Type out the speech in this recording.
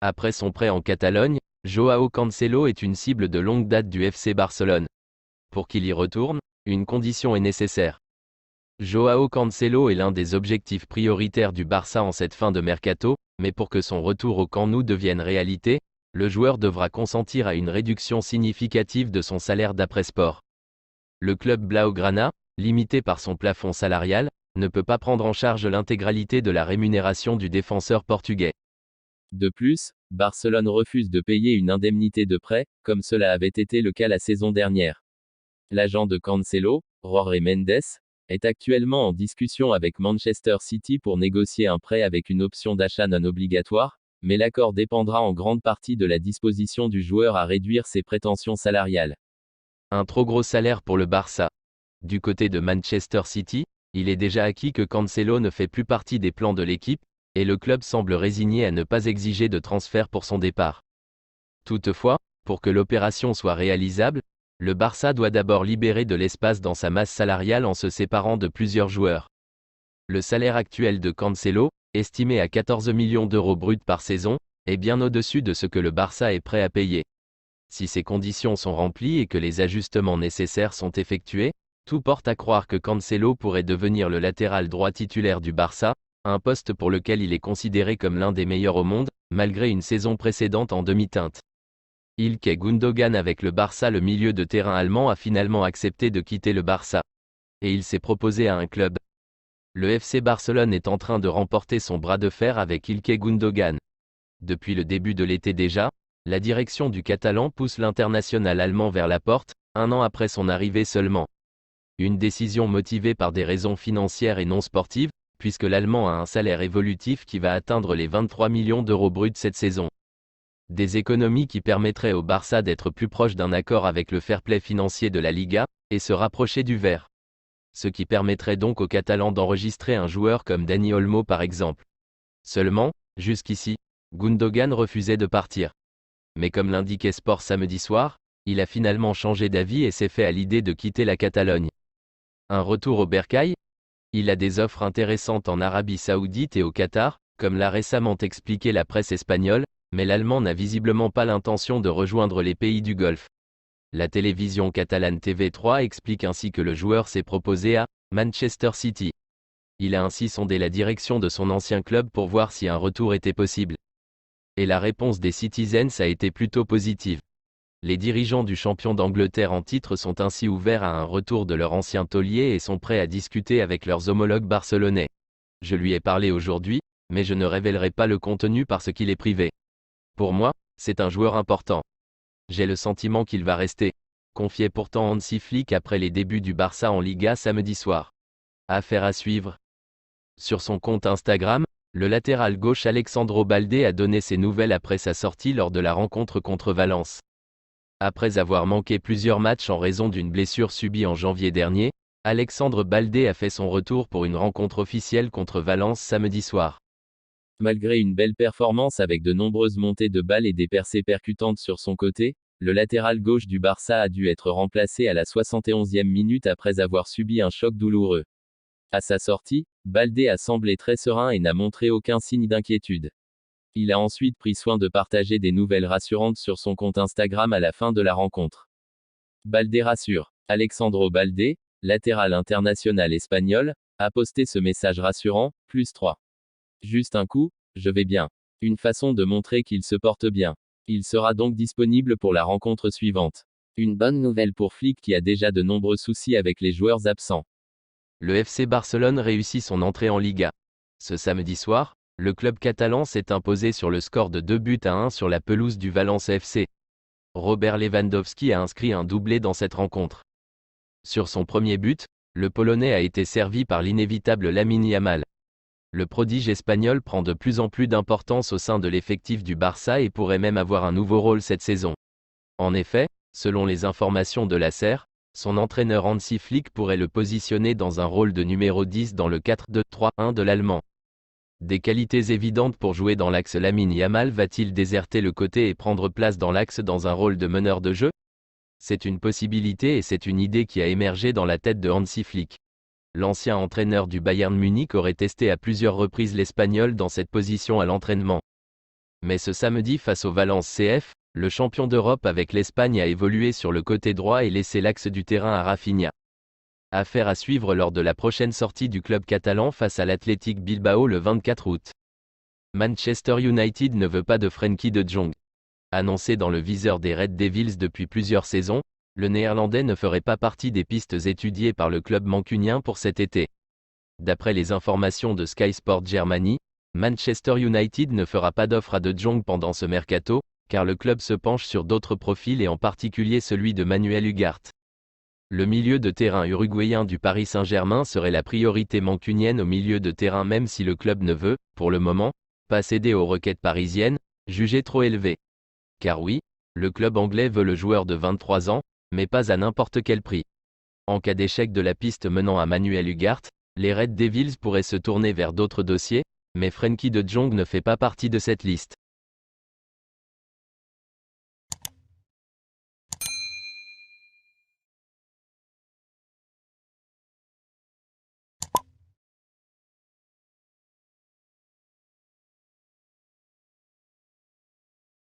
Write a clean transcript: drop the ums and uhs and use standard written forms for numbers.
Après son prêt en Catalogne, Joao Cancelo est une cible de longue date du FC Barcelone. Pour qu'il y retourne, une condition est nécessaire. Joao Cancelo est l'un des objectifs prioritaires du Barça en cette fin de mercato, mais pour que son retour au Camp Nou devienne réalité, le joueur devra consentir à une réduction significative de son salaire d'après sport. Le club Blaugrana, limité par son plafond salarial, ne peut pas prendre en charge l'intégralité de la rémunération du défenseur portugais. De plus, Barcelone refuse de payer une indemnité de prêt, comme cela avait été le cas la saison dernière. L'agent de Cancelo, Jorge Mendes, est actuellement en discussion avec Manchester City pour négocier un prêt avec une option d'achat non obligatoire, mais l'accord dépendra en grande partie de la disposition du joueur à réduire ses prétentions salariales. Un trop gros salaire pour le Barça. Du côté de Manchester City, il est déjà acquis que Cancelo ne fait plus partie des plans de l'équipe, et le club semble résigné à ne pas exiger de transfert pour son départ. Toutefois, pour que l'opération soit réalisable, le Barça doit d'abord libérer de l'espace dans sa masse salariale en se séparant de plusieurs joueurs. Le salaire actuel de Cancelo, estimé à 14 millions d'euros bruts par saison, est bien au-dessus de ce que le Barça est prêt à payer. Si ces conditions sont remplies et que les ajustements nécessaires sont effectués, tout porte à croire que Cancelo pourrait devenir le latéral droit titulaire du Barça, un poste pour lequel il est considéré comme l'un des meilleurs au monde, malgré une saison précédente en demi-teinte. Ilkay Gundogan avec le Barça. Le milieu de terrain allemand a finalement accepté de quitter le Barça. Et il s'est proposé à un club. Le FC Barcelone est en train de remporter son bras de fer avec Ilkay Gundogan. Depuis le début de l'été déjà, la direction du Catalan pousse l'international allemand vers la porte, un an après son arrivée seulement. Une décision motivée par des raisons financières et non sportives, puisque l'Allemand a un salaire évolutif qui va atteindre les 23 millions d'euros bruts cette saison. Des économies qui permettraient au Barça d'être plus proche d'un accord avec le fair play financier de la Liga, et se rapprocher du vert. Ce qui permettrait donc aux Catalans d'enregistrer un joueur comme Dani Olmo par exemple. Seulement, jusqu'ici, Gundogan refusait de partir. Mais comme l'indiquait Sport samedi soir, il a finalement changé d'avis et s'est fait à l'idée de quitter la Catalogne. Un retour au bercail ? Il a des offres intéressantes en Arabie Saoudite et au Qatar, comme l'a récemment expliqué la presse espagnole, mais l'Allemand n'a visiblement pas l'intention de rejoindre les pays du Golfe. La télévision catalane TV3 explique ainsi que le joueur s'est proposé à Manchester City. Il a ainsi sondé la direction de son ancien club pour voir si un retour était possible. Et la réponse des Citizens a été plutôt positive. Les dirigeants du champion d'Angleterre en titre sont ainsi ouverts à un retour de leur ancien taulier et sont prêts à discuter avec leurs homologues barcelonais. Je lui ai parlé aujourd'hui, mais je ne révélerai pas le contenu parce qu'il est privé. Pour moi, c'est un joueur important. J'ai le sentiment qu'il va rester. Confiait pourtant Hansi Flick après les débuts du Barça en Liga samedi soir. Affaire à suivre. Sur son compte Instagram, le latéral gauche Alexandro Baldé a donné ses nouvelles après sa sortie lors de la rencontre contre Valence. Après avoir manqué plusieurs matchs en raison d'une blessure subie en janvier dernier, Alexandre Baldé a fait son retour pour une rencontre officielle contre Valence samedi soir. Malgré une belle performance avec de nombreuses montées de balles et des percées percutantes sur son côté, le latéral gauche du Barça a dû être remplacé à la 71e minute après avoir subi un choc douloureux. À sa sortie, Baldé a semblé très serein et n'a montré aucun signe d'inquiétude. Il a ensuite pris soin de partager des nouvelles rassurantes sur son compte Instagram à la fin de la rencontre. Baldé rassure. Alexandro Baldé, latéral international espagnol, a posté ce message rassurant, +3. Juste un coup, je vais bien. Une façon de montrer qu'il se porte bien. Il sera donc disponible pour la rencontre suivante. Une bonne nouvelle pour Flick qui a déjà de nombreux soucis avec les joueurs absents. Le FC Barcelone réussit son entrée en Liga. Ce samedi soir, le club catalan s'est imposé sur le score de 2-1 sur la pelouse du Valence FC. Robert Lewandowski a inscrit un doublé dans cette rencontre. Sur son premier but, le Polonais a été servi par l'inévitable Lamine Yamal. Le prodige espagnol prend de plus en plus d'importance au sein de l'effectif du Barça et pourrait même avoir un nouveau rôle cette saison. En effet, selon les informations de l'ASER, son entraîneur Hansi Flick pourrait le positionner dans un rôle de numéro 10 dans le 4-2-3-1 de l'Allemand. Des qualités évidentes pour jouer dans l'axe. Lamine Yamal va-t-il déserter le côté et prendre place dans l'axe dans un rôle de meneur de jeu ? C'est une possibilité et c'est une idée qui a émergé dans la tête de Hansi Flick. L'ancien entraîneur du Bayern Munich aurait testé à plusieurs reprises l'Espagnol dans cette position à l'entraînement. Mais ce samedi face au Valence CF, le champion d'Europe avec l'Espagne a évolué sur le côté droit et laissé l'axe du terrain à Rafinha. Affaire à suivre lors de la prochaine sortie du club catalan face à l'Athletic Bilbao le 24 août. Manchester United ne veut pas de Frenkie de Jong. Annoncé dans le viseur des Red Devils depuis plusieurs saisons, le Néerlandais ne ferait pas partie des pistes étudiées par le club mancunien pour cet été. D'après les informations de Sky Sport Germany, Manchester United ne fera pas d'offre à De Jong pendant ce mercato, car le club se penche sur d'autres profils et en particulier celui de Manuel Ugarte. Le milieu de terrain uruguayen du Paris Saint-Germain serait la priorité mancunienne au milieu de terrain même si le club ne veut, pour le moment, pas céder aux requêtes parisiennes, jugées trop élevées. Car oui, le club anglais veut le joueur de 23 ans, mais pas à n'importe quel prix. En cas d'échec de la piste menant à Manuel Ugarte, les Red Devils pourraient se tourner vers d'autres dossiers, mais Frenkie de Jong ne fait pas partie de cette liste.